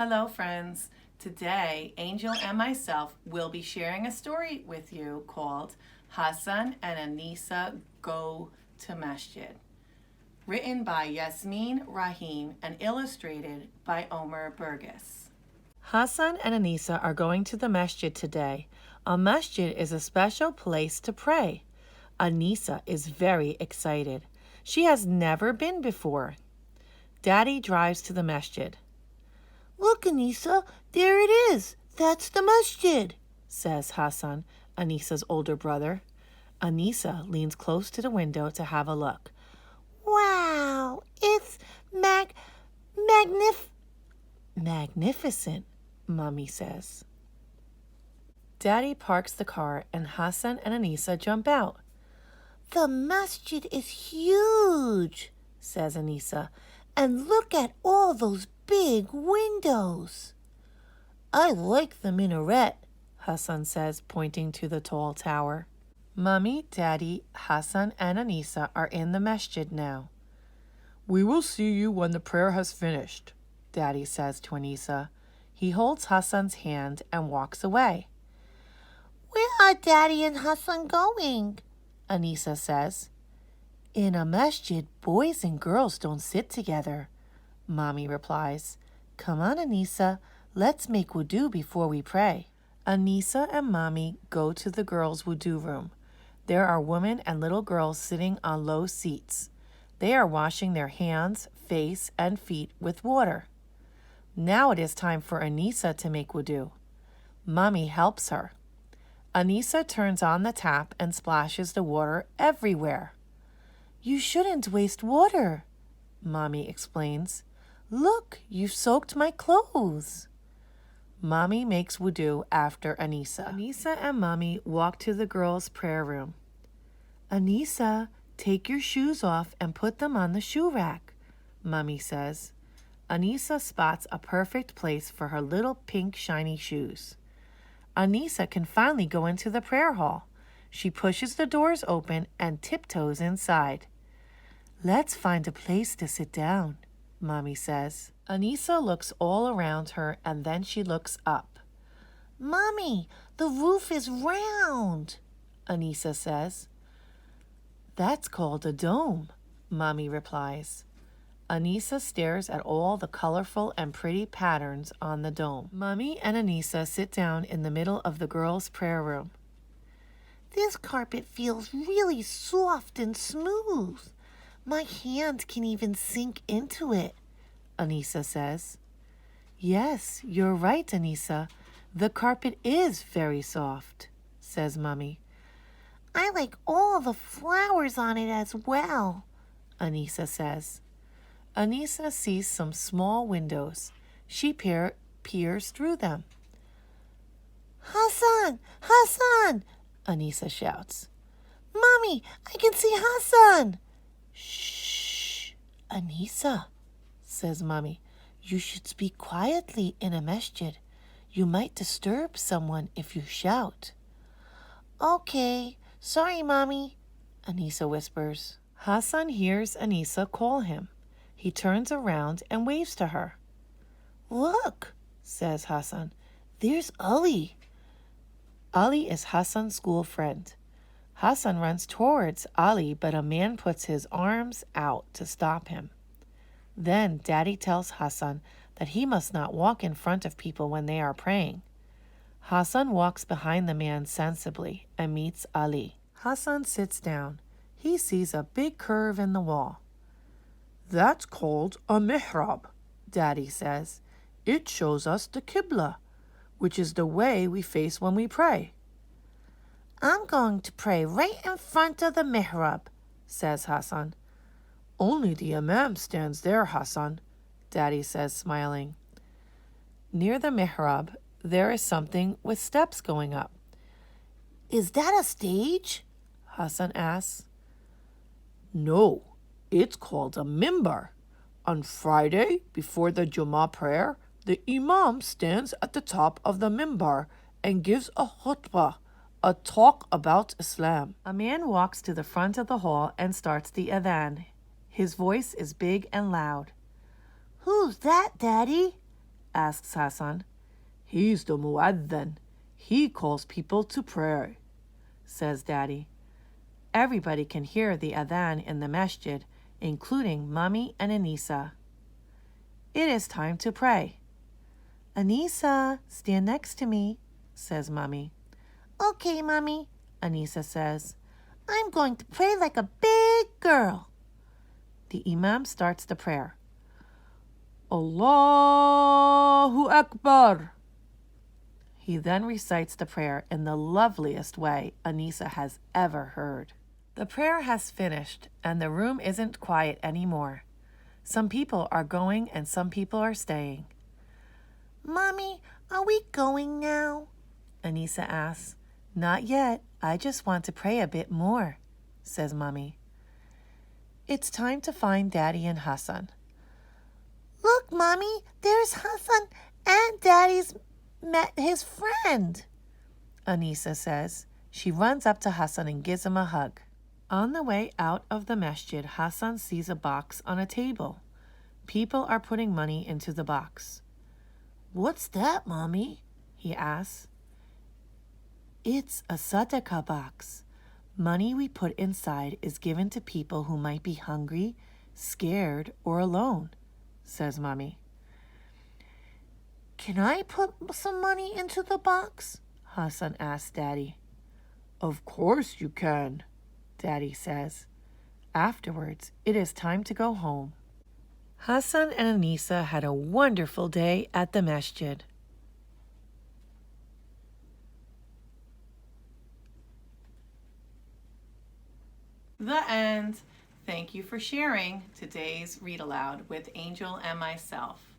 Hello, friends. Today, Angel and myself will be sharing a story with you called Hasan and Aneesa Go to Masjid, written by Yasmin Rahim and illustrated by Omer Burgess. Hasan and Aneesa are going to the masjid today. A masjid is a special place to pray. Aneesa is very excited. She has never been before. Daddy drives to the masjid. Look, Aneesa, there it is. That's the masjid, says Hasan, Aneesa's older brother. Aneesa leans close to the window to have a look. Wow, it's Magnificent, Mommy says. Daddy parks the car and Hasan and Aneesa jump out. The masjid is huge, says Aneesa. and look at all those big windows. I like the minaret, Hasan says, pointing to the tall tower. Mommy, Daddy, Hasan, and Aneesa are in the masjid now. We will see you when the prayer has finished, Daddy says to Aneesa. He holds Hasan's hand and walks away. Where are Daddy and Hasan going? Aneesa says. In a masjid, boys and girls don't sit together, Mommy replies. Come on, Aneesa, let's make wudu before we pray. Aneesa and Mommy go to the girls' wudu room. There are women and little girls sitting on low seats. They are washing their hands, face, and feet with water. Now it is time for Aneesa to make wudu. Mommy helps her. Aneesa turns on the tap and splashes the water everywhere. You shouldn't waste water, Mommy explains. Look, you've soaked my clothes. Mommy makes wudu after Aneesa. Aneesa and Mommy walk to the girls' prayer room. Aneesa, take your shoes off and put them on the shoe rack, Mommy says. Aneesa spots a perfect place for her little pink shiny shoes. Aneesa can finally go into the prayer hall. She pushes the doors open and tiptoes inside. Let's find a place to sit down, Mommy says. Aneesa looks all around her and then she looks up. Mommy, the roof is round, Aneesa says. That's called a dome, Mommy replies. Aneesa stares at all the colorful and pretty patterns on the dome. Mommy and Aneesa sit down in the middle of the girls' prayer room. This carpet feels really soft and smooth. My hand can even sink into it, Aneesa says. Yes, you're right, Aneesa. The carpet is very soft, says Mommy. I like all the flowers on it as well, Aneesa says. Aneesa sees some small windows. She peers through them. Hasan! Hasan! Aneesa shouts. Mommy, I can see Hasan! Shh, Aneesa, says Mommy. You should speak quietly in a masjid. You might disturb someone if you shout. Okay, sorry, Mommy, Aneesa whispers. Hasan hears Aneesa call him. He turns around and waves to her. Look, says Hasan. There's Ali. Ali is Hasan's school friend. Hasan runs towards Ali, but a man puts his arms out to stop him. Then Daddy tells Hasan that he must not walk in front of people when they are praying. Hasan walks behind the man sensibly and meets Ali. Hasan sits down. He sees a big curve in the wall. That's called a mihrab, Daddy says. It shows us the Qibla, which is the way we face when we pray. I'm going to pray right in front of the mihrab, says Hasan. Only the Imam stands there, Hasan, Daddy says, smiling. Near the mihrab, there is something with steps going up. Is that a stage? Hasan asks. No, it's called a mimbar. On Friday, before the Jummah prayer, the Imam stands at the top of the mimbar and gives a khutbah, a talk about Islam. A man walks to the front of the hall and starts the adhan. His voice is big and loud. Who's that, Daddy? asks Hasan. He's the muadhin. He calls people to prayer, says Daddy. Everybody can hear the adhan in the masjid, including Mommy and Aneesa. It is time to pray. Aneesa, stand next to me, says Mommy. Okay, Mommy, Aneesa says. I'm going to pray like a big girl. The Imam starts the prayer. Allahu Akbar. He then recites the prayer in the loveliest way Aneesa has ever heard. The prayer has finished and the room isn't quiet anymore. Some people are going and some people are staying. Mommy, are we going now? Aneesa asks. Not yet. I just want to pray a bit more, says Mommy. It's time to find Daddy and Hasan. Look, Mommy, there's Hasan and Daddy's met his friend, Aneesa says. She runs up to Hasan and gives him a hug. On the way out of the masjid, Hasan sees a box on a table. People are putting money into the box. What's that, Mommy? He asks. It's a sadaqah box. Money we put inside is given to people who might be hungry, scared, or alone, says Mommy. Can I put some money into the box? Hasan asks Daddy. Of course you can, Daddy says. Afterwards, it is time to go home. Hasan and Aneesa had a wonderful day at the masjid. The end. Thank you for sharing today's read aloud with Angel and myself.